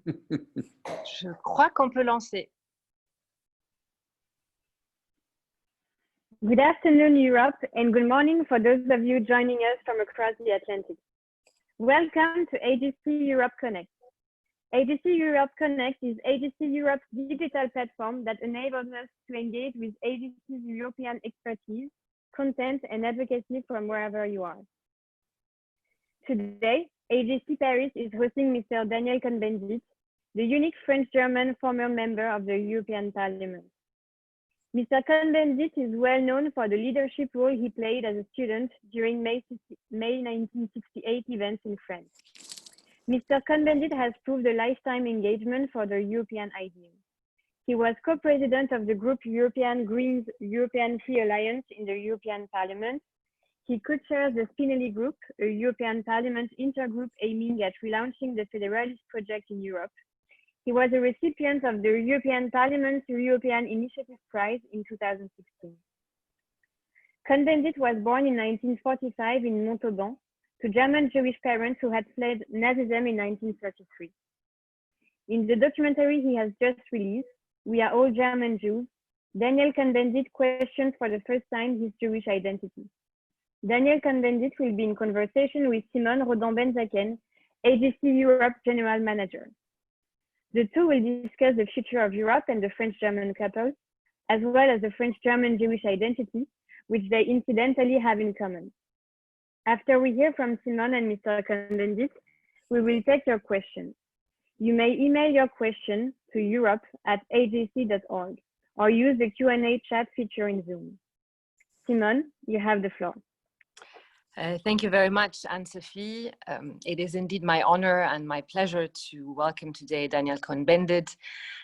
Je crois qu'on peut lancer. Good afternoon, Europe, and good morning for those of you joining us from across the Atlantic. Welcome to AJC Europe Connect. AJC Europe Connect is AJC Europe's digital platform that enables us to engage with AJC's European expertise, content, and advocacy from wherever you are. Today, AJC Paris is hosting Mr. Daniel Cohn-Bendit, the unique French-German former member of the European Parliament. Mr. Cohn-Bendit is well known for the leadership role he played as a student during May 1968 events in France. Mr. Cohn-Bendit has proved a lifetime engagement for the European ideal. He was co-president of the group European Greens European Free Alliance in the European Parliament. He co-chairs the Spinelli Group, a European Parliament intergroup aiming at relaunching the federalist project in Europe. He was a recipient of the European Parliament's European Initiative Prize in 2016. Cohn-Bendit was born in 1945 in Montauban to German Jewish parents who had fled Nazism in 1933. In the documentary he has just released, We Are All German Jews, Daniel Cohn-Bendit questions for the first time his Jewish identity. Daniel Cohn-Bendit will be in conversation with Simone Rodan-Benzaquen, AJC Europe General Manager. The two will discuss the future of Europe and the French-German couple, as well as the French-German Jewish identity, which they incidentally have in common. After we hear from Simone and Mr. Cohn-Bendit, we will take your questions. You may email your question to europe@ajc.org or use the Q&A chat feature in Zoom. Simone, you have the floor. Thank you very much, Anne-Sophie. It is indeed my honor and my pleasure to welcome today Daniel Cohn-Bendit.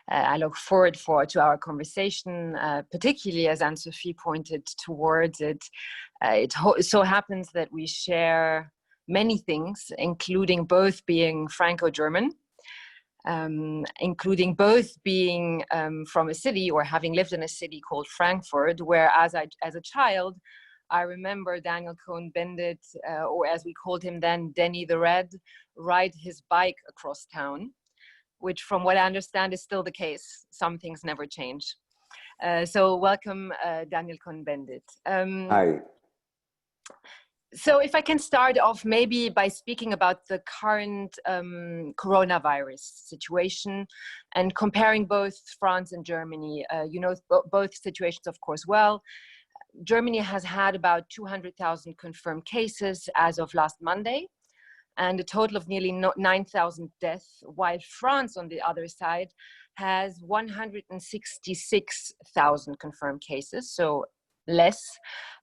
I look forward to our conversation, particularly as Anne-Sophie pointed towards it. It so happens that we share many things, including both being Franco-German, including both being from a city or having lived in a city called Frankfurt, where as a child, I remember Daniel Cohn-Bendit, or as we called him then, Denny the Red, ride his bike across town, which from what I understand is still the case. Some things never change. So welcome, Daniel Cohn-Bendit. Hi. So if I can start off maybe by speaking about the current coronavirus situation and comparing both France and Germany. You know both situations, of course, well. Germany has had about 200,000 confirmed cases as of last Monday, and a total of nearly 9,000 deaths, while France, on the other side, has 166,000 confirmed cases, so less,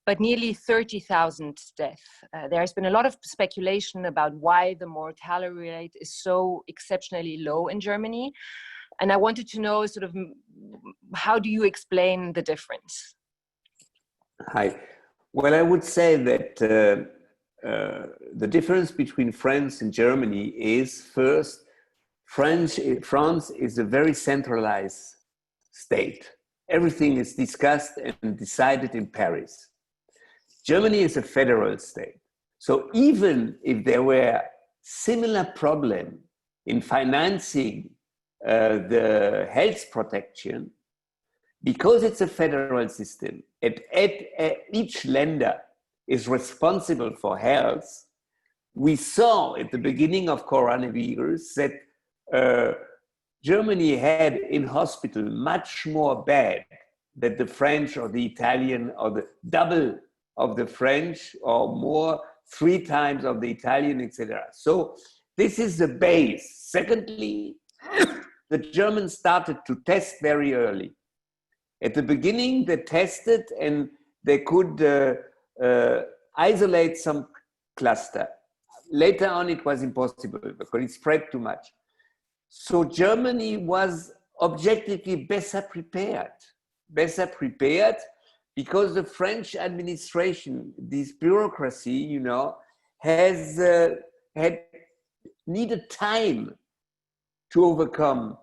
but nearly 30,000 deaths. There has been a lot of speculation about why the mortality rate is so exceptionally low in Germany, and I wanted to know sort of how do you explain the difference? Hi. Well, I would say that the difference between France and Germany is, first, France is a very centralized state. Everything is discussed and decided in Paris. Germany is a federal state. So even if there were similar problems in financing the health protection, because it's a federal system, each lender is responsible for health. We saw at the beginning of coronavirus that Germany had in hospital much more bed than the French or the Italian, or the double of the French or more, 3 times of the Italian, etc. So this is the base. Secondly, the Germans started to test very early. At the beginning, they tested and they could isolate some cluster. Later on, it was impossible because it spread too much. So Germany was objectively better prepared because the French administration, this bureaucracy, you know, has needed time to overcome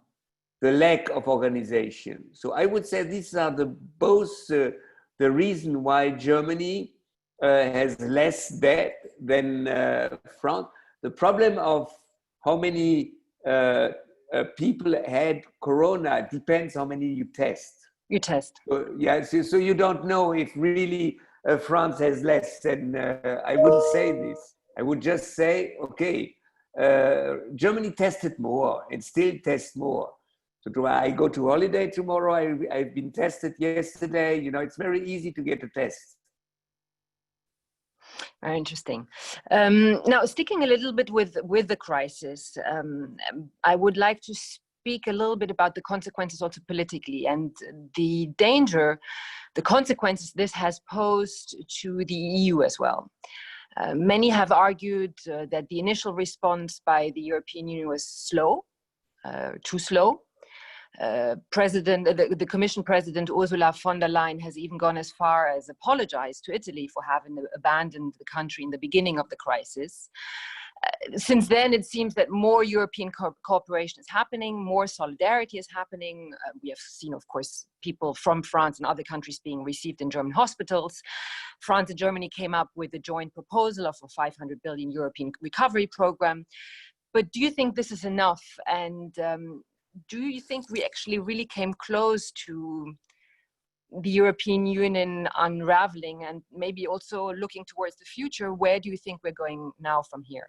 the lack of organization. So I would say these are both the reason why Germany has less death than France. The problem of how many people had corona. It depends how many you test. You test. Yeah, so you don't know if really France has less. And I wouldn't say this. I would just say, okay, Germany tested more and still tests more. So I go to holiday tomorrow. I've been tested yesterday. You know, it's very easy to get a test. Very interesting. Now, sticking a little bit with the crisis, I would like to speak a little bit about the consequences also politically and the danger, the consequences this has posed to the EU as well. Many have argued that the initial response by the European Union was slow, too slow. The Commission President Ursula von der Leyen has even gone as far as apologized to Italy for having abandoned the country in the beginning of the crisis. Since then, it seems that more European cooperation is happening, more solidarity is happening. We have seen, of course, people from France and other countries being received in German hospitals. France and Germany came up with a joint proposal of a 500 billion European recovery program. But do you think this is enough? And do you think we actually really came close to the European Union unraveling, and maybe also looking towards the future? Where do you think we're going now from here?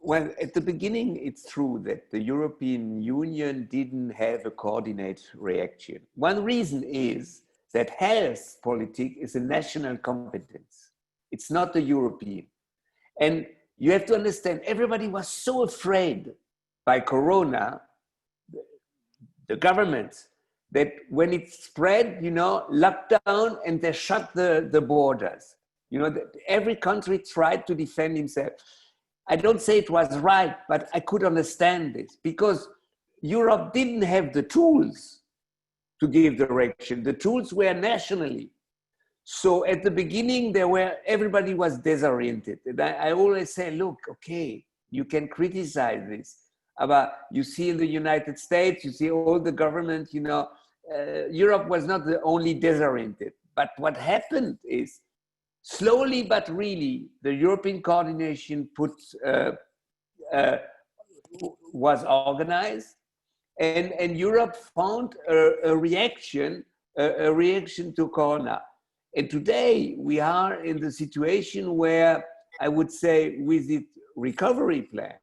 Well, at the beginning, it's true that the European Union didn't have a coordinated reaction. One reason is that health politics is a national competence. It's not the European. And you have to understand, everybody was so afraid by Corona, the government, that when it spread, you know, lockdown, and they shut the borders. You know, every country tried to defend himself. I don't say it was right, but I could understand this because Europe didn't have the tools to give direction. The tools were nationally. So at the beginning, everybody was disoriented. And I always say, look, okay, you can criticize this. But you see in the United States, you see all the government, you know, Europe was not the only disoriented. But what happened is, slowly but really, the European coordination was organized, and Europe found a reaction to Corona. And today we are in the situation where I would say, with the recovery plan,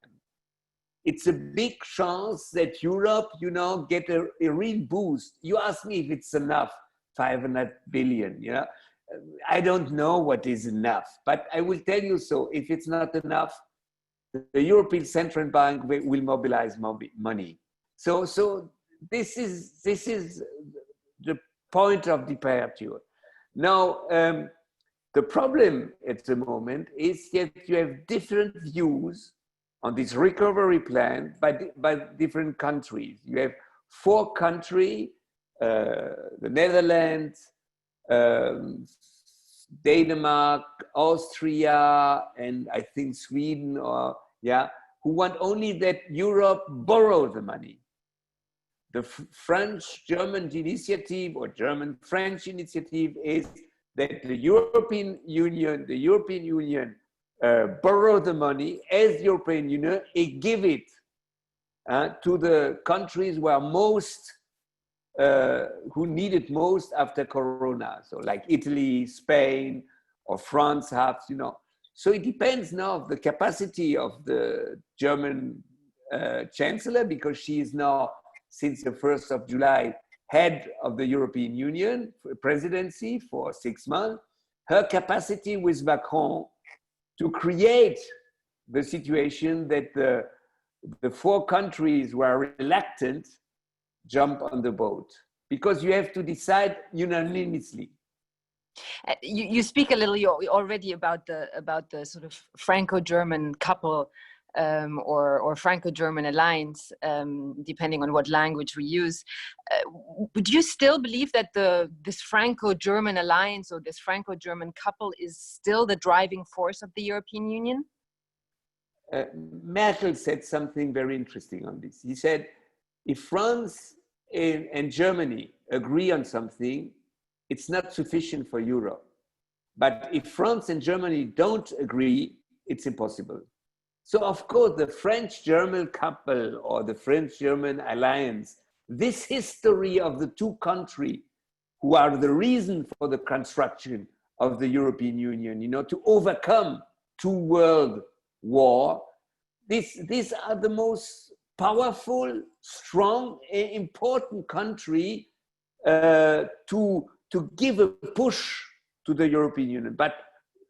it's a big chance that Europe, you know, get a real boost. You ask me if it's enough, 500 billion, you know. I don't know what is enough, but I will tell you so. If it's not enough, the European Central Bank will mobilize money. So this is the point of departure. Now, the problem at the moment is that you have different views on this recovery plan by different countries. You have 4 countries, the Netherlands, Denmark, Austria, and I think Sweden, who want only that Europe borrow the money. The French-German initiative or German-French initiative is that the European Union borrow the money as the European Union and give it to the countries where who need it most after Corona. So like Italy, Spain, or France have, you know. So it depends now of the capacity of the German Chancellor, because she is now, since the 1st of July, head of the European Union presidency for 6 months. Her capacity with Macron to create the situation that the 4 countries were reluctant jump on the boat, because you have to decide unanimously. You speak a little already about the sort of Franco-German couple or Franco-German alliance, depending on what language we use. Would you still believe that this Franco-German alliance or this Franco-German couple is still the driving force of the European Union? Merkel said something very interesting on this. He said, if France and Germany agree on something, it's not sufficient for Europe. But if France and Germany don't agree, it's impossible. So of course, the French-German couple or the French-German alliance, this history of the two countries who are the reason for the construction of the European Union, you know, to overcome two world war, these are the most powerful, strong, important country to give a push to the European Union. But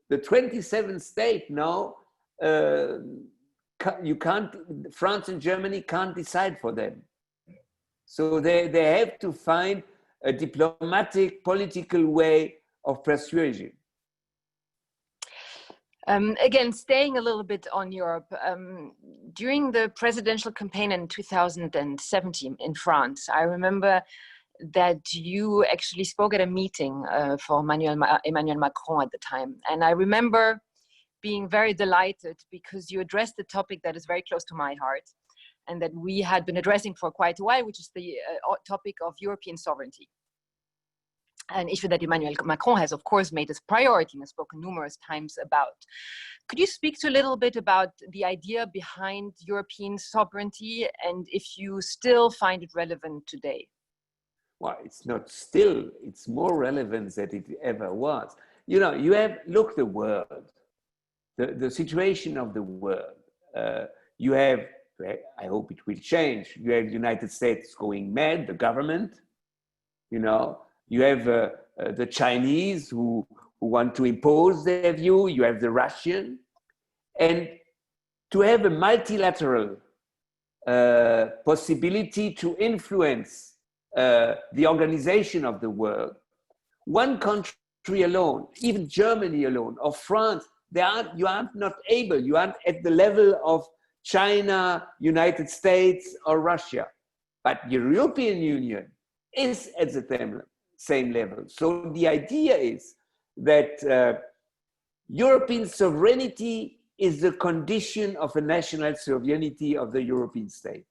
the 27 states now, France and Germany can't decide for them. So they have to find a diplomatic, political way of persuasion. Again, staying a little bit on Europe, during the presidential campaign in 2017 in France, I remember that you actually spoke at a meeting for Emmanuel Macron at the time. And I remember being very delighted because you addressed a topic that is very close to my heart and that we had been addressing for quite a while, which is the topic of European sovereignty. An issue that Emmanuel Macron has, of course, made as priority and has spoken numerous times about. Could you speak to a little bit about the idea behind European sovereignty and if you still find it relevant today? Well, it's not still, it's more relevant than it ever was. You know, look the world, the situation of the world. You have, I hope it will change, you have the United States going mad, the government, you know, you have the Chinese who want to impose their view, you have the Russian, and to have a multilateral possibility to influence the organization of the world. One country alone, even Germany alone, or France, you are not able, you aren't at the level of China, United States, or Russia. But the European Union is at the same level. So the idea is that European sovereignty is the condition of a national sovereignty of the European state.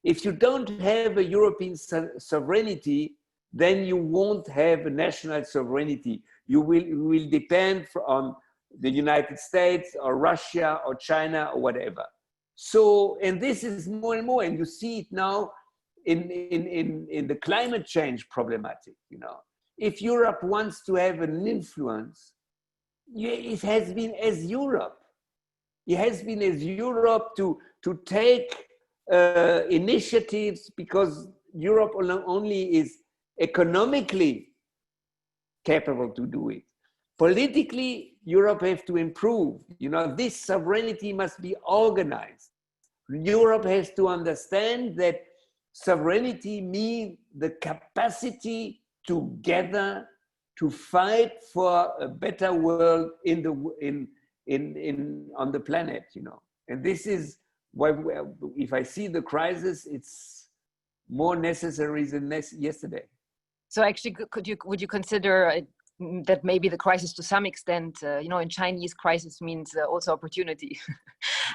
If you don't have a European sovereignty, then you won't have a national sovereignty. You will depend on the United States or Russia or China or whatever. So, and this is more and more, and you see it now in the climate change problematic, you know. If Europe wants to have an influence, it has been as Europe. It has been as Europe to take initiatives, because Europe only is economically capable to do it. Politically, Europe has to improve. You know, this sovereignty must be organized. Europe has to understand that sovereignty means the capacity together to fight for a better world on the planet, you know. And this is why, if I see the crisis, it's more necessary than yesterday. So actually, would you consider that maybe the crisis to some extent, you know, in Chinese crisis means also opportunity.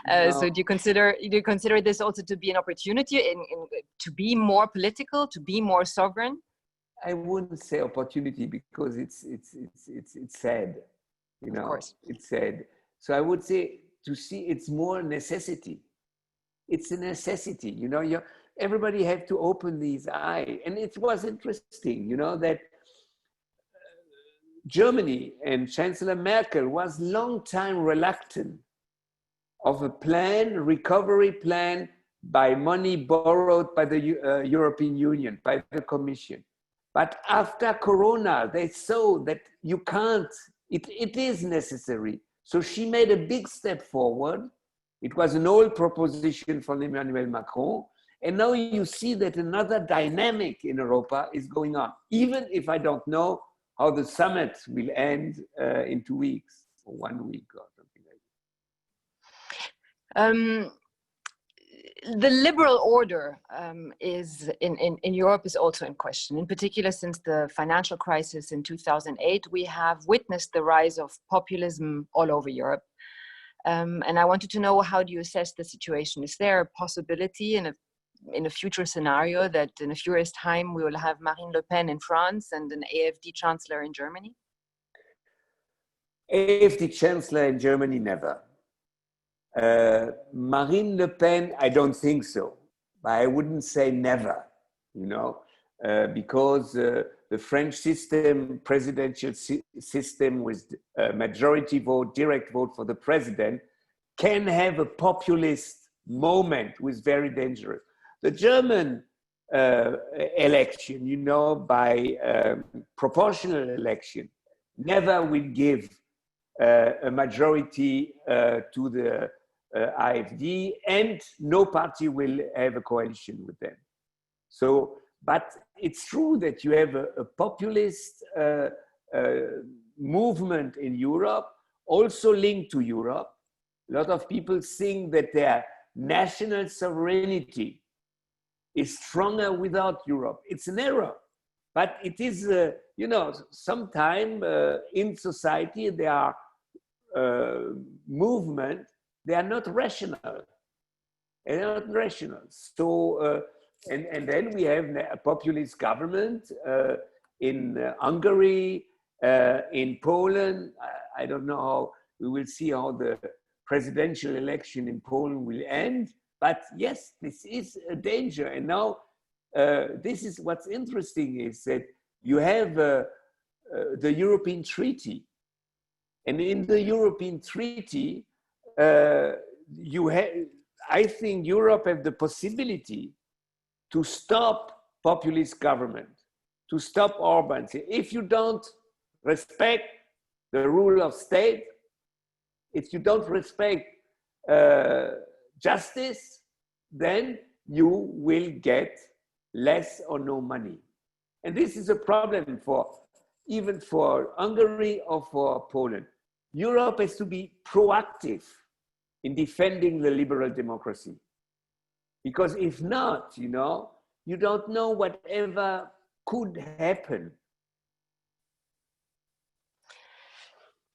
No. So do you consider this also to be an opportunity to be more political, to be more sovereign? I wouldn't say opportunity, because it's sad, you know. Of course. It's sad. So I would say to see it's more necessity. It's a necessity, you know. Everybody had to open these eyes, and it was interesting, you know, that Germany and Chancellor Merkel was long time reluctant of a recovery plan by money borrowed by the European Union, by the Commission. But after Corona, they saw that you can't, it is necessary. So she made a big step forward. It was an old proposition from Emmanuel Macron. And now you see that another dynamic in Europa is going on, even if I don't know how the summit will end in 2 weeks or 1 week or something like that. The liberal order is in Europe is also in question. In particular, since the financial crisis in 2008, we have witnessed the rise of populism all over Europe. And I wanted to know, how do you assess the situation? Is there a possibility in a future scenario that in a few years' time we will have Marine Le Pen in France and an AfD chancellor in Germany? AfD chancellor in Germany, never. Marine Le Pen, I don't think so, but I wouldn't say never, you know, because the French system, presidential system with majority vote, direct vote for the president, can have a populist moment, which is very dangerous. The German election, you know, by proportional election, never will give a majority to the AfD, and no party will have a coalition with them. So, but it's true that you have a populist movement in Europe, also linked to Europe. A lot of people think that their national sovereignty is stronger without Europe. It's an error, but it is, you know, sometime in society there are movement, they are not rational. They're not rational. So, and then we have a populist government in Hungary, in Poland. I don't know how, we will see how the presidential election in Poland will end. But yes, this is a danger. And now, this is what's interesting is that you have the European Treaty. And in the European Treaty, you have, I think Europe has the possibility to stop populist government, to stop Orban. If you don't respect the rule of state, if you don't respect justice, then you will get less or no money. And this is a problem for even for Hungary or for Poland. Europe has to be proactive in defending the liberal democracy. Because if not, you know, you don't know whatever could happen.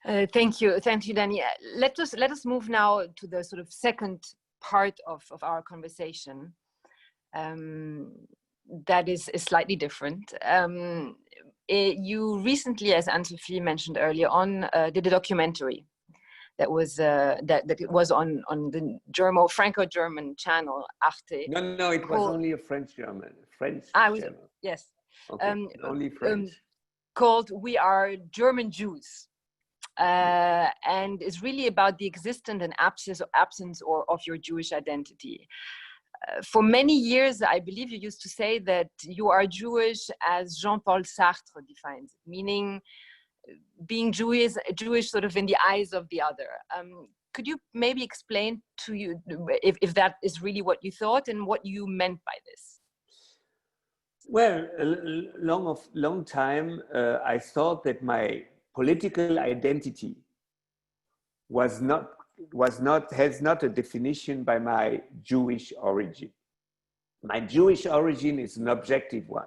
Thank you, Danny. Let us move now to the sort of second part of our conversation. That is slightly different. You recently, as Anne-Sophie mentioned earlier on, did a documentary that was it was on the Franco-German channel Arte. No, it was only a French channel. Yes. Okay, only French. Called "We Are German Jews," and is really about the existence and absence of your Jewish identity. For many years, I believe you used to say that you are Jewish as Jean-Paul Sartre defines it, meaning being Jewish sort of in the eyes of the other. Could you maybe explain to you if that is really what you thought and what you meant by this? Well, a long time, I thought that my political identity has not a definition by my Jewish origin. My Jewish origin is an objective one.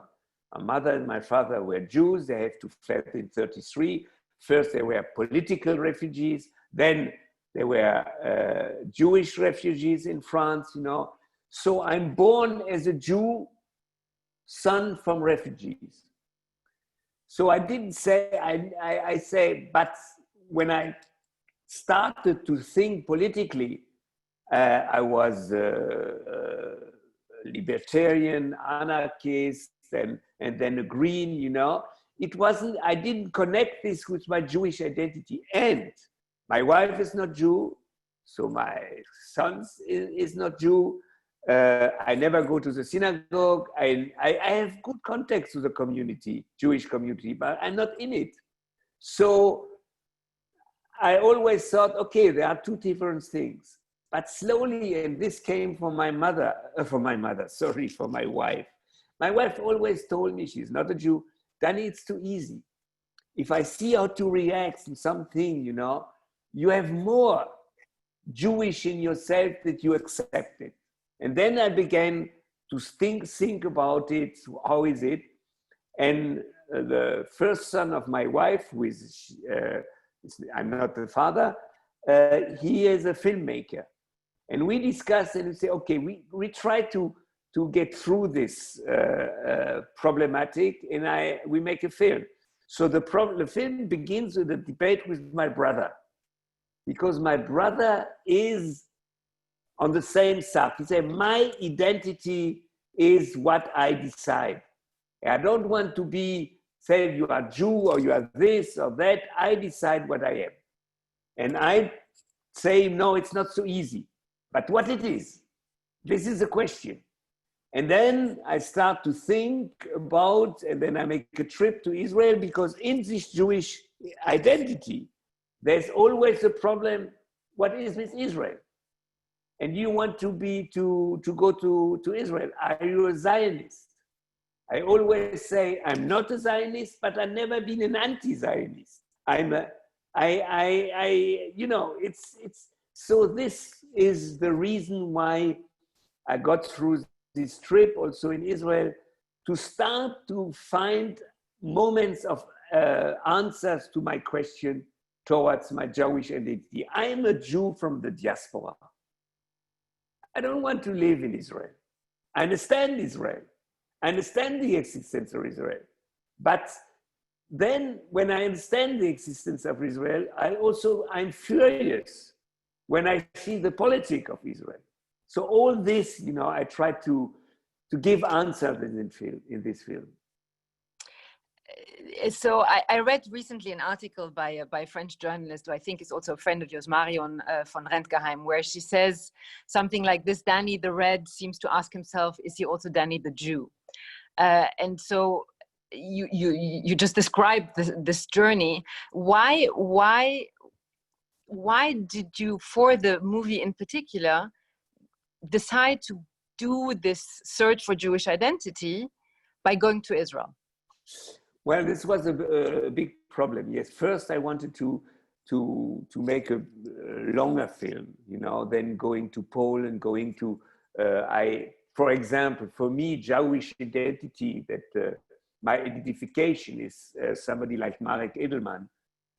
My mother and my father were Jews. They have to flee in 1933. First, they were political refugees. Then they were Jewish refugees in France, you know. So I'm born as a Jew, son from refugees. So I didn't say, I say, but when I started to think politically, I was libertarian, anarchist, and then a green, you know. It wasn't, I didn't connect this with my Jewish identity. And my wife is not Jew, so my son is not Jew. I never go to the synagogue. I have good contacts to the community, Jewish community, but I'm not in it. So I always thought, okay, there are two different things. But slowly, and this came from my wife. My wife always told me, she's not a Jew, Danny, it's too easy. If I see how to react to something, you know, you have more Jewish in yourself that you accept it. And then I began to think about it, how is it? And the first son of my wife, who is, I'm not the father, he is a filmmaker. And we discussed and we say, okay, we try to get through this problematic, and we make a film. So the film begins with a debate with my brother, because my brother is on the same side. He said, my identity is what I decide. I don't want to be said you are Jew or you are this or that. I decide what I am. And I say, no, it's not so easy. But what it is, this is the question. And then I start to think about, and then I make a trip to Israel, because in this Jewish identity, there's always a problem. What is with Israel? And you want to go to Israel. Are you a Zionist? I always say I'm not a Zionist, but I've never been an anti-Zionist. So this is the reason why I got through this trip also in Israel, to start to find moments of answers to my question towards my Jewish identity. I am a Jew from the diaspora. I don't want to live in Israel. I understand Israel. I understand the existence of Israel. But then when I understand the existence of Israel, I'm furious when I see the politics of Israel. So all this, I try to give answers in this film. So I read recently an article by a French journalist who I think is also a friend of yours, Marion von Rentgeheim, where she says something like this: Danny the Red seems to ask himself, is he also Danny the Jew? And so you just described this journey. Why did you, for the movie in particular, decide to do this search for Jewish identity by going to Israel? Well, this was a big problem. Yes, first I wanted to make a longer film, then going to Poland, going to, for example, for me, Jewish identity, that my identification is somebody like Marek Edelman,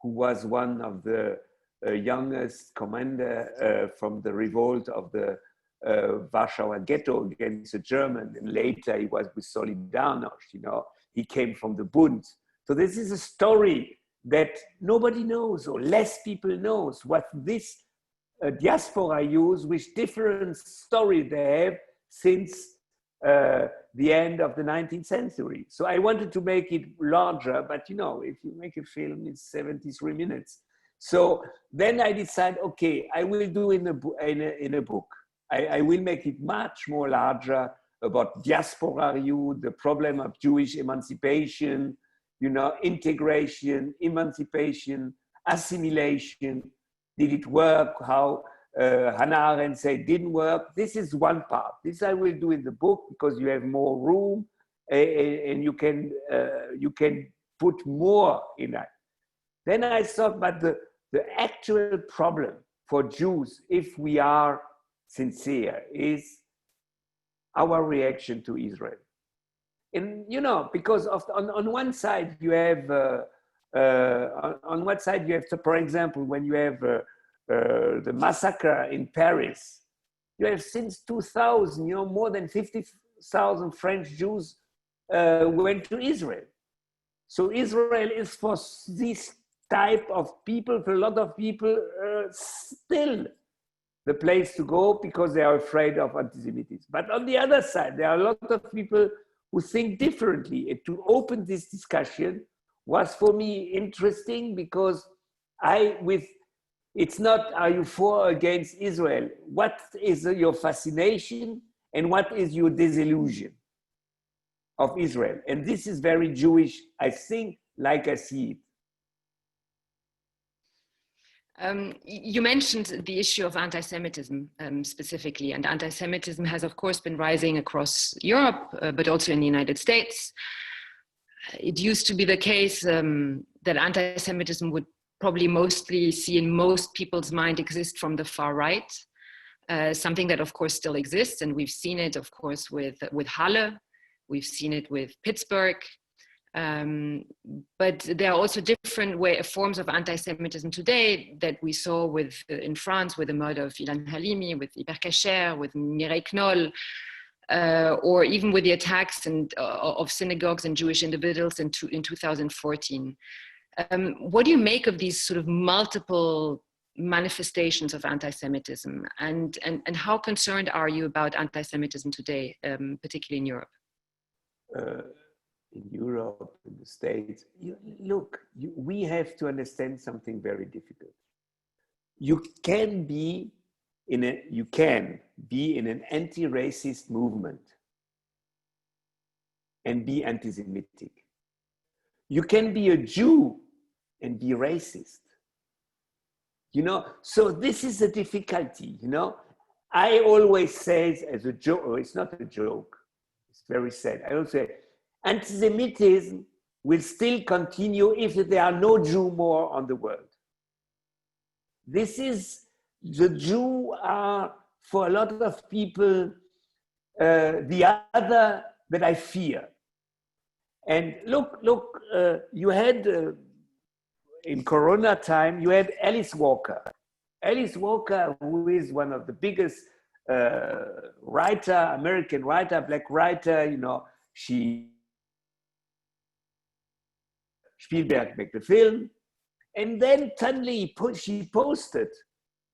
who was one of the youngest commander from the revolt of the Warsaw ghetto against the German, and later he was with Solidarność, he came from the Bund. So this is a story that nobody knows, or less people knows, what this diaspora use, which different story they have since the end of the 19th century. So I wanted to make it larger, but if you make a film, it's 73 minutes. So then I decided, okay, I will do in a book. I will make it much more larger, about diaspora youth, the problem of Jewish emancipation, integration, emancipation, assimilation. Did it work? How Hannah Arendt said didn't work. This is one part. This I will do in the book, because you have more room and you can put more in that. Then I thought, but the actual problem for Jews, if we are sincere, is our reaction to Israel. And because on one side you have for example, when you have the massacre in Paris, you have since 2000, more than 50,000 French Jews went to Israel. So Israel is for this type of people, for a lot of people, still the place to go, because they are afraid of anti-Semitism. But on the other side, there are a lot of people who think differently. And to open this discussion was for me interesting, because it's not, are you for or against Israel? What is your fascination and what is your disillusion of Israel? And this is very Jewish, I think, like I see it. You mentioned the issue of anti-Semitism specifically, and anti-Semitism has, of course, been rising across Europe, but also in the United States. It used to be the case that anti-Semitism would probably mostly see in most people's mind exist from the far right, something that, of course, still exists, and we've seen it, of course, with Halle, we've seen it with Pittsburgh. But there are also different forms of anti-Semitism today that we saw in France with the murder of Ilan Halimi, with Hyper Cacher, with Mireille Knoll, or even with the attacks of synagogues and Jewish individuals in 2014. What do you make of these sort of multiple manifestations of anti-Semitism, and how concerned are you about anti-Semitism today, particularly in Europe? In Europe, in the States, we have to understand something very difficult. You can be in an anti-racist movement and be anti-Semitic. You can be a Jew and be racist. So this is a difficulty, I always say as a joke, or it's not a joke, it's very sad. I always say, anti-Semitism will still continue if there are no Jew more on the world. The Jew are, for a lot of people, the other that I fear. And look, you had, in Corona time, you had Alice Walker. Alice Walker, who is one of the biggest American writer, black writer, she Spielberg made the film, and then suddenly she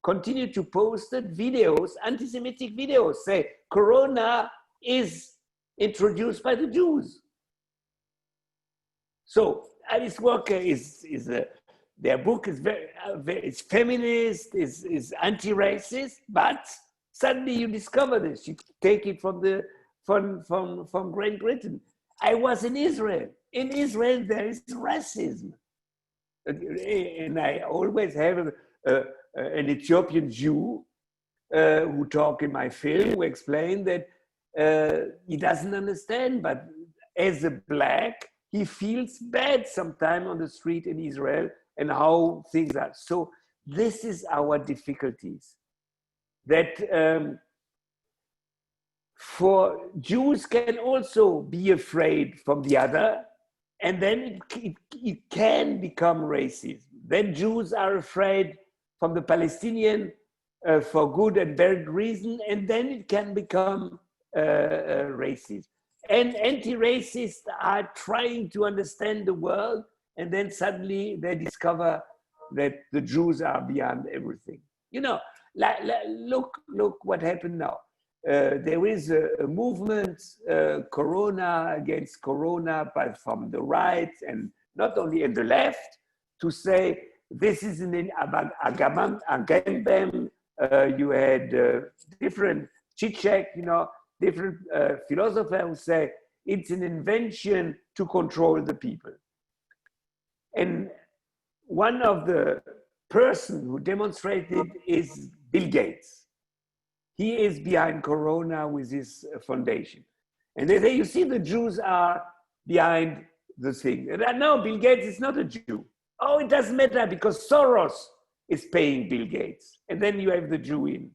continued to post videos, anti-Semitic videos, say Corona is introduced by the Jews. So Alice Walker their book is it's feminist, is anti-racist, but suddenly you discover this. You take it from Great Britain. I was in Israel. In Israel, there is racism. And I always have an Ethiopian Jew who talk in my film, who explain that he doesn't understand, but as a black, he feels bad sometimes on the street in Israel and how things are. So this is our difficulties. That for Jews can also be afraid from the other, and then it can become racism. Then Jews are afraid from the Palestinian for good and bad reason, and then it can become racist. And anti-racists are trying to understand the world, and then suddenly they discover that the Jews are beyond everything. Look what happened now. There is a movement, Corona against Corona, but from the right and not only in the left, to say this is an agamben. You had different Zizek, different philosophers who say it's an invention to control the people. And one of the person who demonstrated is Bill Gates. He is behind Corona with his foundation. And they say, you see, the Jews are behind the thing. And no, Bill Gates is not a Jew. Oh, it doesn't matter because Soros is paying Bill Gates. And then you have the Jew in.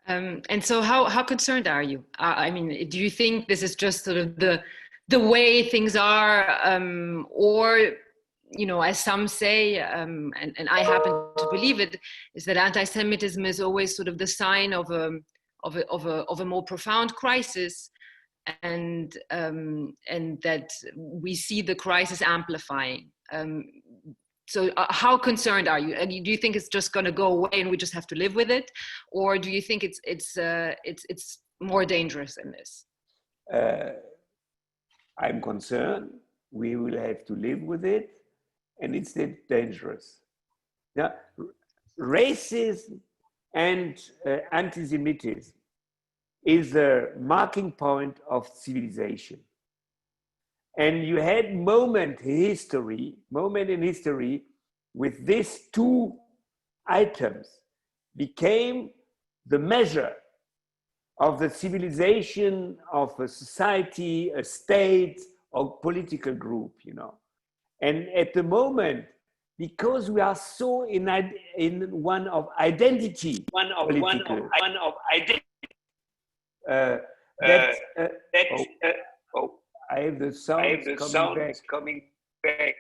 And so how concerned are you? I mean, do you think this is just sort of the way things are, or, as some say, and I happen to believe it, is that anti-Semitism is always sort of the sign of a more profound crisis, and that we see the crisis amplifying. So how concerned are you? Do you think it's just going to go away and we just have to live with it, or do you think it's more dangerous than this? I'm concerned. We will have to live with it, and it's dangerous. Now, racism and anti-Semitism is a marking point of civilization. And you had moment in history with these two items became the measure of the civilization of a society, a state, or political group, And at the moment, because we are so in one of identity, I have the sound coming back.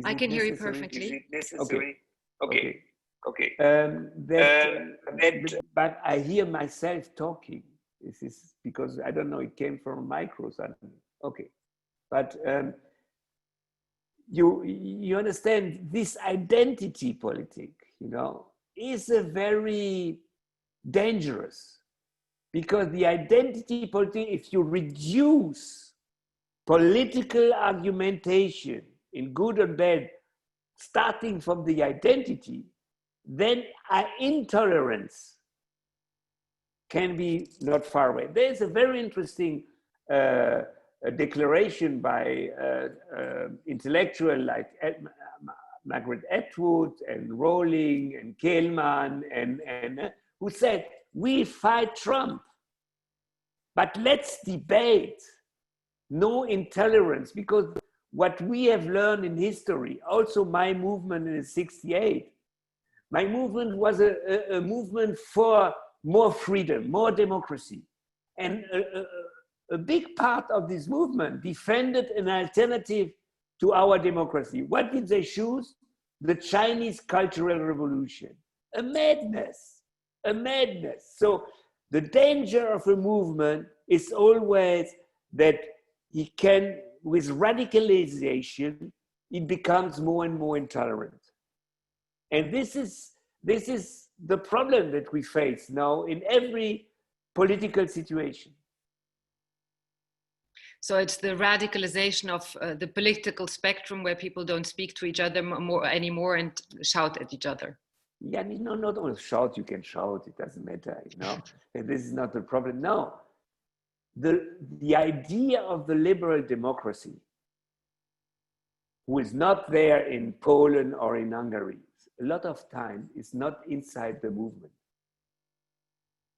I can hear you perfectly. Is it necessary? Okay. But I hear myself talking. This is because I don't know. It came from a micro suddenly. Okay, but you understand this identity politic, you know, is a very dangerous, because the identity politic, if you reduce political argumentation in good and bad, starting from the identity, then intolerance can be not far away. There's a very interesting declaration by intellectuals like Margaret Atwood and Rowling and Kehlmann and who said, we fight Trump, but let's debate no intolerance, because what we have learned in history, also my movement in '68, my movement was a movement for more freedom, more democracy. And a big part of this movement defended an alternative to our democracy. What did they choose? The Chinese Cultural Revolution. A madness, a madness. So the danger of a movement is always that he can, with radicalization, it becomes more and more intolerant. And this is the problem that we face now in every political situation. So it's the radicalization of the political spectrum, where people don't speak to each other anymore and shout at each other. Yeah, no, not only shout, you can shout, it doesn't matter, you know, and this is not the problem. No, the idea of the liberal democracy, who is not there in Poland or in Hungary, a lot of time is not inside the movement.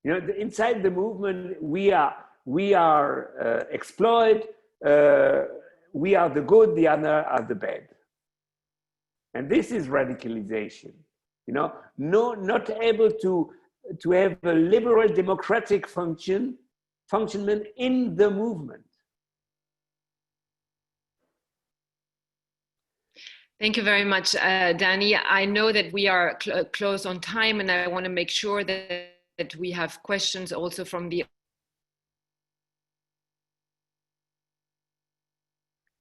You know, inside the movement, we are exploited, we are the good, the other are the bad. And this is radicalization, you know, not able to have a liberal democratic functionment in the movement. Thank you very much, Danny. I know that we are close on time, and I want to make sure that we have questions also from the...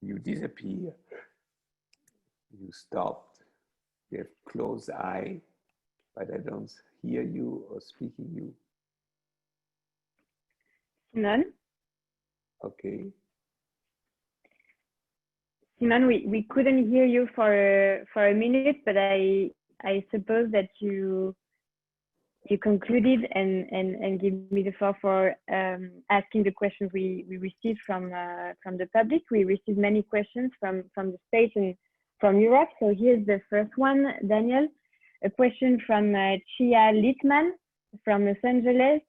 You disappear. You stopped. You have closed eye, but I don't hear you or speaking you. None? Okay. Simone, we couldn't hear you for a minute, but I suppose that you concluded and give me the floor for asking the questions we received from the public. We received many questions from the States and from Europe. So here's the first one, Daniel. A question from Chia Littman from Los Angeles.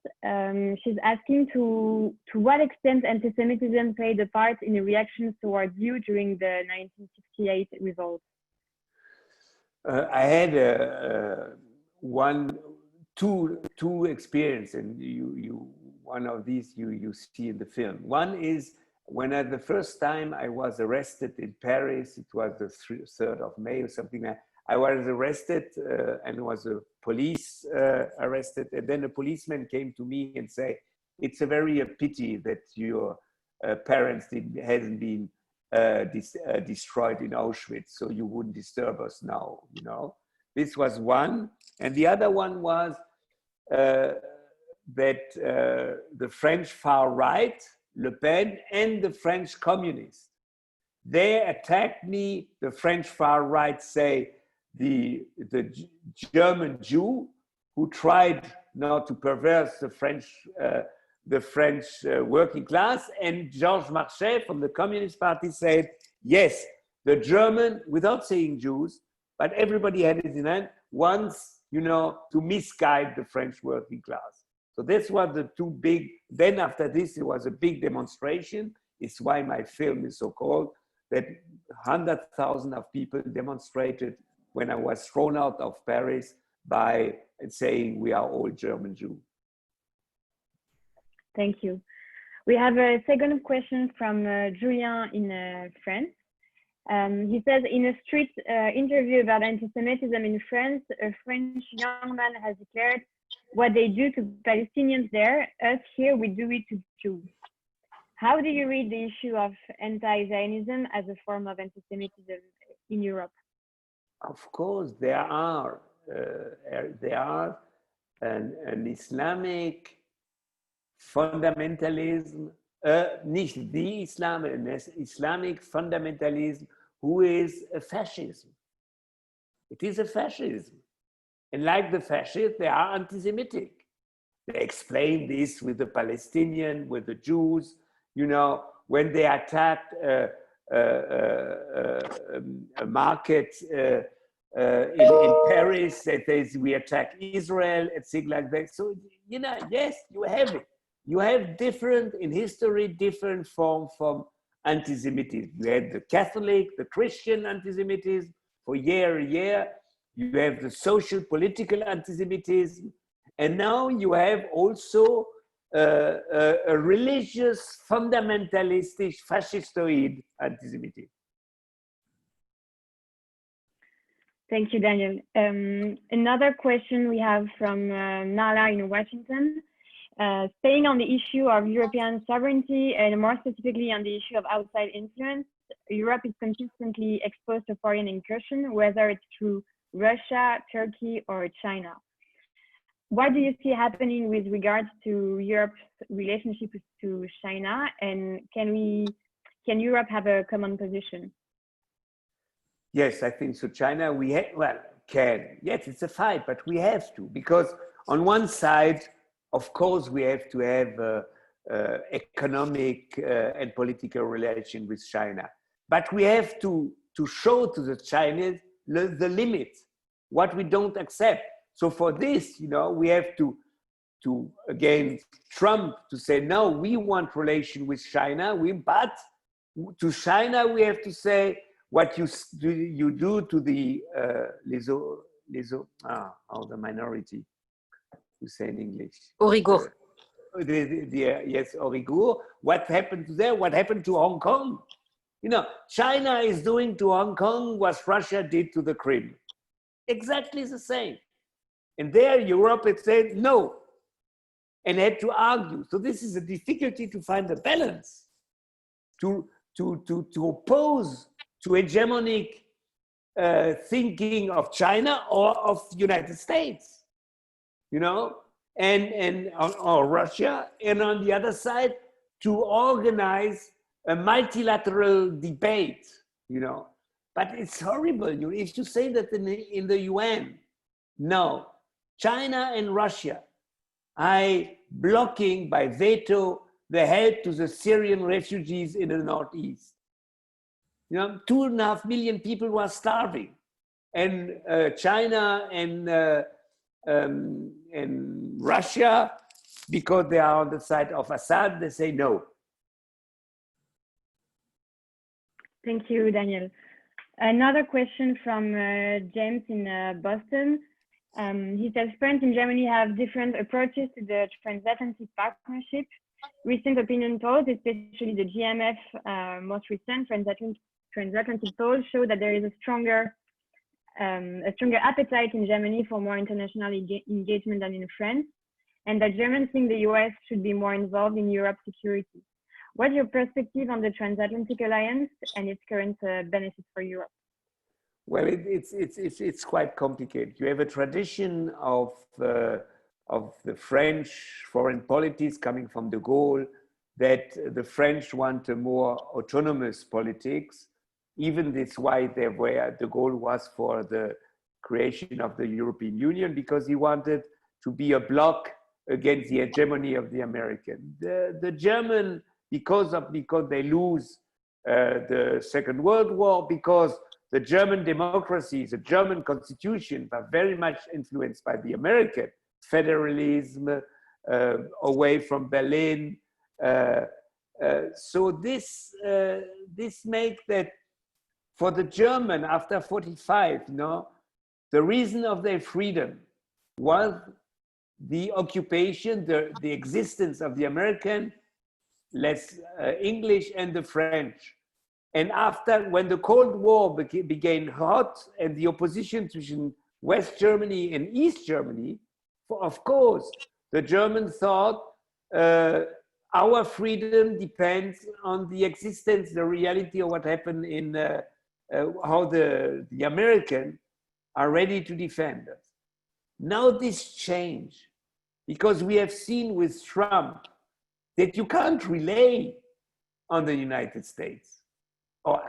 She's asking to what extent anti-Semitism played a part in the reactions towards you during the 1968 revolt? I had two experiences, and one of these you see in the film. One is when the first time I was arrested in Paris. It was the 3rd of May or something. I was arrested and was a police arrested, and then a policeman came to me and said, "It's a very pity that your parents hasn't been destroyed in Auschwitz, so you wouldn't disturb us now." You know, this was one, and the other one was that the French far right, Le Pen, and the French communists, they attacked me. The French far right say the German Jew who tried now to perverse the French working class, and Georges Marchais from the Communist Party said, yes, the German, without saying Jews, but everybody had it in hand, wants, you know, to misguide the French working class. So this was the two big, then after this, it was a big demonstration. It's why my film is so called, that 100,000 of people demonstrated when I was thrown out of Paris by saying we are all German Jews. Thank you. We have a second question from Julien in France. He says, in a street interview about anti-Semitism in France, a French young man has declared, "What they do to Palestinians there, us here, we do it to Jews." How do you read the issue of anti-Zionism as a form of anti-Semitism? in Europe? Of course, there are an Islamic fundamentalism, nicht the Islam, an Islamic fundamentalism who is a fascism. It is a fascism. And like the fascists, they are anti-Semitic. They explain this with the Palestinians, with the Jews, you know, when they attacked a market in Paris, that says we attack Israel and things like that. So, you know, yes, you have it. You have different, in history, different forms from anti-Semitism. You had the Catholic, the Christian anti-Semitism for year. You have the social, political anti-Semitism. And now you have also a religious, fundamentalistic, fascistoid anti-Semitism. Thank you, Daniel. Another question we have from Nala in Washington. Staying on the issue of European sovereignty and more specifically on the issue of outside influence, Europe is consistently exposed to foreign incursion, whether it's through Russia, Turkey, or China. What do you see happening with regards to Europe's relationship to China, and can Europe have a common position? Yes, I think so. China, yes, it's a fight, but we have to, because on one side, of course, we have to have economic and political relation with China, but we have to show to the Chinese the limits, what we don't accept. So for this, you know, we have to again, Trump to say, no, we want relation with China, but to China, we have to say what you do to the the minority, to say in English. Uyghur. Yes, Uyghur. What happened to there? What happened to Hong Kong? You know, China is doing to Hong Kong what Russia did to the Crimea. Exactly the same. And there Europe had said no and had to argue. So this is a difficulty to find a balance, to oppose to hegemonic thinking of China or of the United States, you know, or Russia, and on the other side, to organize a multilateral debate, you know. But it's horrible, you know, if you say that in the UN, no, China and Russia are blocking by veto the help to the Syrian refugees in the Northeast. You know, 2.5 million people were starving, and China and Russia, because they are on the side of Assad, they say no. Thank you, Daniel. Another question from James in Boston. He says, friends in Germany have different approaches to the transatlantic partnership. Recent opinion polls, especially the GMF most recent transatlantic polls, show that there is a stronger appetite in Germany for more international engagement than in France, and that Germans think the US should be more involved in Europe's security. What's your perspective on the transatlantic alliance and its current benefits for Europe? Well, it's quite complicated. You have a tradition of the French foreign politics coming from de Gaulle, that the French want a more autonomous politics. Even that's why de Gaulle was for the creation of the European Union, because he wanted to be a bloc against the hegemony of the American. The German, because they lose the Second World War, because the German democracy, the German constitution are very much influenced by the American federalism, away from Berlin. So this makes that for the German after 45, you know, the reason of their freedom was the occupation, the existence of the American, less English, and the French. And after, when the Cold War became hot and the opposition between West Germany and East Germany, of course, the Germans thought our freedom depends on the existence, the reality of what happened in how the Americans are ready to defend us. Now this change, because we have seen with Trump that you can't rely on the United States. Or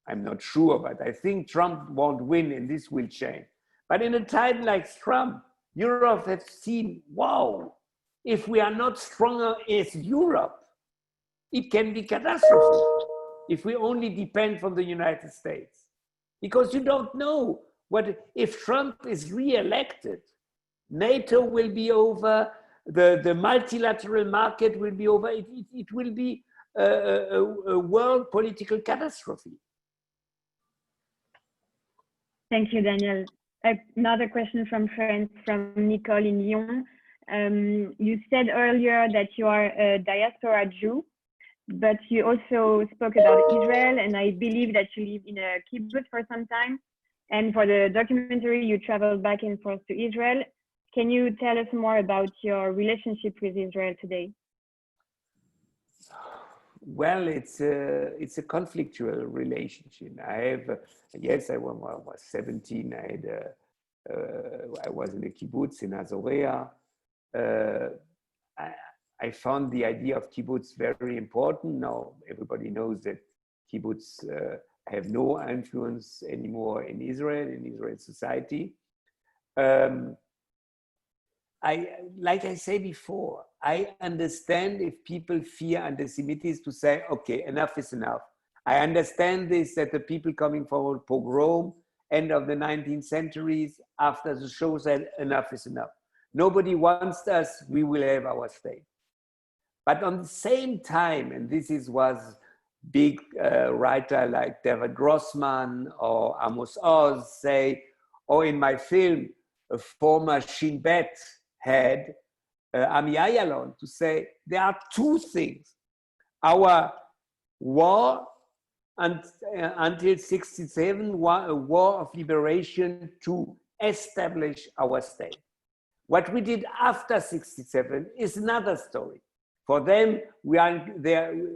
I'm not sure, but I think Trump won't win and this will change. But in a time like Trump, Europe has seen, wow, if we are not stronger as Europe, it can be catastrophic if we only depend from the United States. Because you don't know what, if Trump is re-elected, NATO will be over, the multilateral market will be over, it will be a world political catastrophe. Thank you, Daniel. Another question from France, from Nicole in Lyon. You said earlier that you are a diaspora Jew, but you also spoke about Israel, and I believe that you live in a kibbutz for some time. And for the documentary, you traveled back and forth to Israel. Can you tell us more about your relationship with Israel today? Well, it's a conflictual relationship. I have, yes, I was 17. I was in a kibbutz in Azorea. I found the idea of kibbutz very important. Now everybody knows that kibbutz have no influence anymore in Israel society. Like I said before, I understand if people fear anti-Semitism to say, okay, enough is enough. I understand this, that the people coming from a pogrom, end of the 19th centuries, after the show said, enough is enough. Nobody wants us, we will have our state. But on the same time, and this was big writer like David Grossman or Amos Oz say, or in my film, a former Shin Bet head, Ami Ayalon, to say there are two things. Our war until 67, a war of liberation to establish our state. What we did after 67 is another story. For them,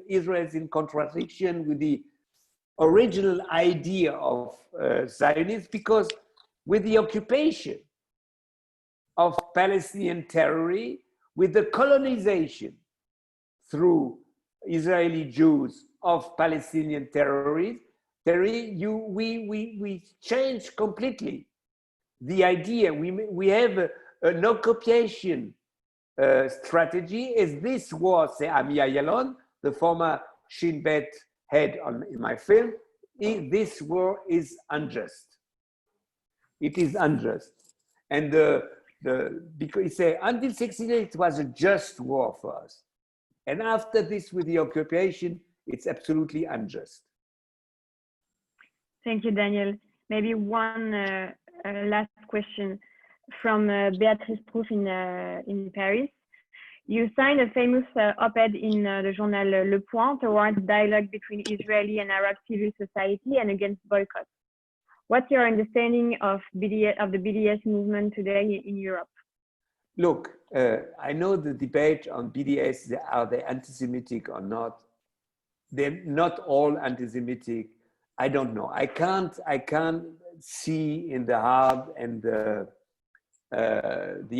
Israel is in contradiction with the original idea of Zionism, because with the occupation of Palestinian territory, with the colonization through Israeli Jews of Palestinian territories, we changed completely the idea. We have an occupation strategy, as this was, say, Ami Ayalon, the former Shin Bet head in my film. This war is unjust. It is unjust. And because you say, until 68, it was a just war for us. And after this, with the occupation, it's absolutely unjust. Thank you, Daniel. Maybe one last question from Béatrice Prouf in Paris. You signed a famous op-ed in the journal Le Point towards dialogue between Israeli and Arab civil society and against boycott. What's your understanding of the BDS movement today in Europe? Look, I know the debate on BDS, are they anti-Semitic or not? They're not all anti-Semitic. I don't know. I can't see in the heart and the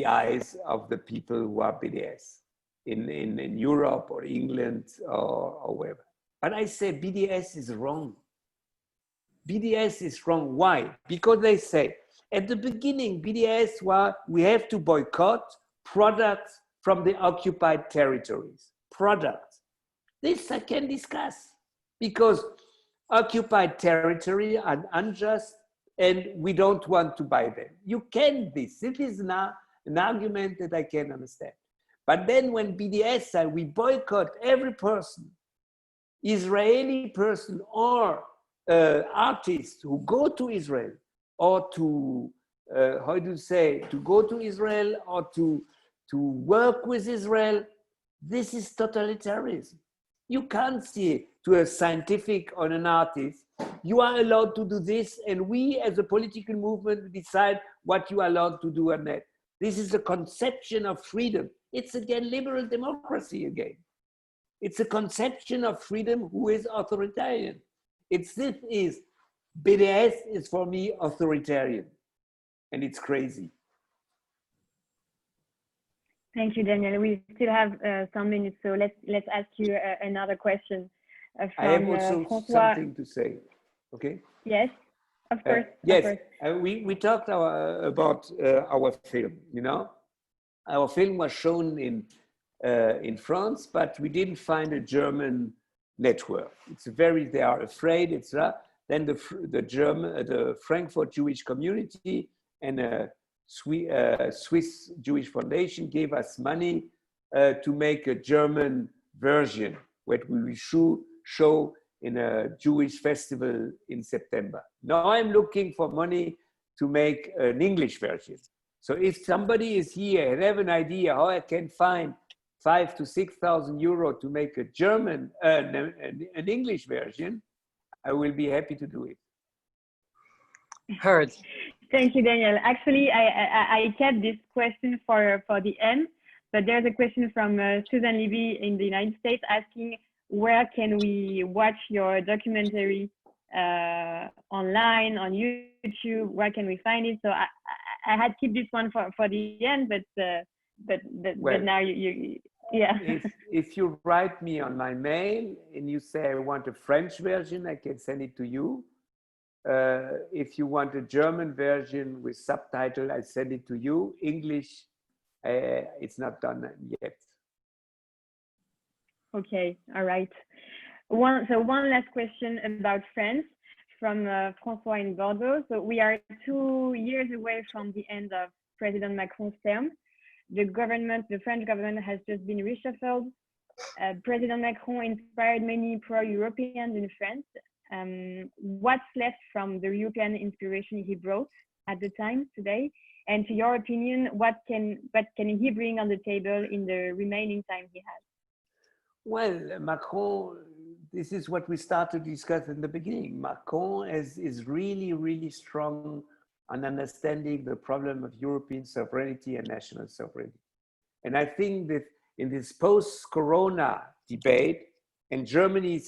eyes of the people who are BDS in Europe or England or wherever. But I say BDS is wrong. BDS is wrong. Why? Because they say, at the beginning, BDS was, we have to boycott products from the occupied territories. Products. This I can discuss, because occupied territory are unjust and we don't want to buy them. You can this. It is now an argument that I can understand. But then when BDS said we boycott every person, Israeli person or artists who go to Israel or to, to go to Israel or to work with Israel, this is totalitarianism. You can't say to a scientific or an artist, you are allowed to do this, and we as a political movement decide what you are allowed to do or not. This is a conception of freedom. It's again liberal democracy again. It's a conception of freedom who is authoritarian. BDS is for me authoritarian, and it's crazy. Thank you, Daniel. We still have some minutes, so let's ask you another question. From, I have also François. something to say. Okay. Yes, of course. Yes, of course. We talked about our film. You know, our film was shown in France, but we didn't find a German network. They are afraid. Then the Frankfurt Jewish community and a Swiss Jewish Foundation gave us money to make a German version, what we will show in a Jewish festival in September. Now I'm looking for money to make an English version. So if somebody is here and have an idea how I can find 5,000 to 6,000 euro to make a German, an English version, I will be happy to do it. Heard. Thank you, Daniel. Actually, I kept this question for the end, but there's a question from Susan Levy in the United States asking, where can we watch your documentary online, on YouTube? Where can we find it? So I had to keep this one for the end, but now you yeah. If you write me on my mail and you say I want a French version, I can send it to you. If you want a German version with subtitle, I send it to you. English, it's not done yet. Okay, all right. One last question about France from François in Bordeaux. So we are 2 years away from the end of President Macron's term. The French government has just been reshuffled. President Macron inspired many pro-Europeans in France. What's left from the European inspiration he brought at the time today? And to your opinion, what can he bring on the table in the remaining time he has? Well, Macron, this is what we started to discuss in the beginning. Macron is really, really strong on understanding the problem of European sovereignty and national sovereignty. And I think that in this post-corona debate, and Germany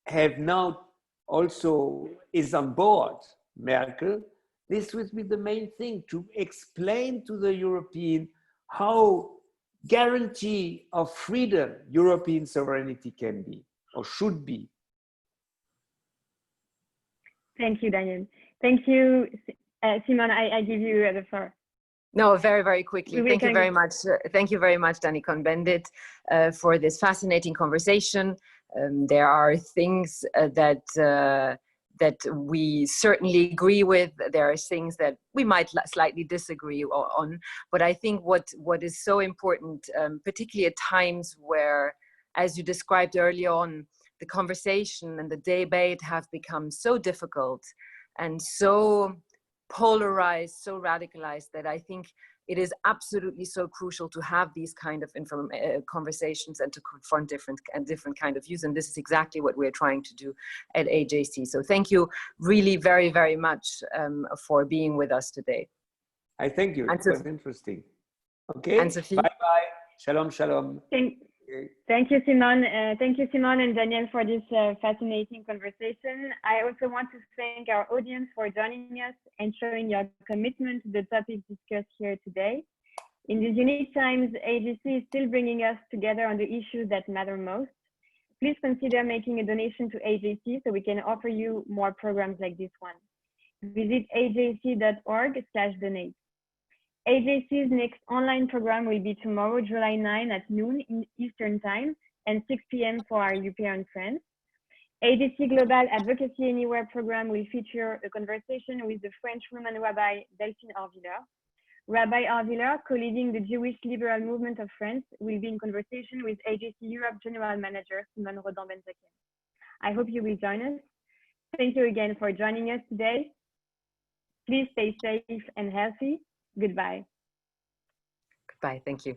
have now also is on board Merkel, this would be the main thing, to explain to the European how guarantee of freedom European sovereignty can be or should be. Thank you, Daniel. Thank you, Simone. I give you the floor. No, very, very quickly. Thank you very much. Thank you very much, Daniel Cohn-Bendit, for this fascinating conversation. There are things that we certainly agree with. There are things that we might slightly disagree on. But I think what is so important, particularly at times where, as you described early on, the conversation and the debate have become so difficult and so polarized, so radicalized, that I think it is absolutely so crucial to have these kind of conversations and to confront different kind of views. And this is exactly what we're trying to do at AJC. So thank you really very, very much for being with us today. I thank you. It was interesting. Okay. And Sophie. Bye-bye. Shalom, shalom. Thank you, Simone. Thank you, Simone and Daniel, for this fascinating conversation. I also want to thank our audience for joining us and showing your commitment to the topics discussed here today. In these unique times, AJC is still bringing us together on the issues that matter most. Please consider making a donation to AJC so we can offer you more programs like this one. Visit ajc.org/donate. AJC's next online program will be tomorrow, July 9 at noon in Eastern Time and 6 p.m. for our European friends. AJC Global Advocacy Anywhere program will feature a conversation with the French woman Rabbi Delphine Orvilleur. Rabbi Orvilleur, co-leading the Jewish liberal movement of France, will be in conversation with AJC Europe General Manager Simone Rodan-Benzaquen. I hope you will join us. Thank you again for joining us today. Please stay safe and healthy. Goodbye. Goodbye. Thank you.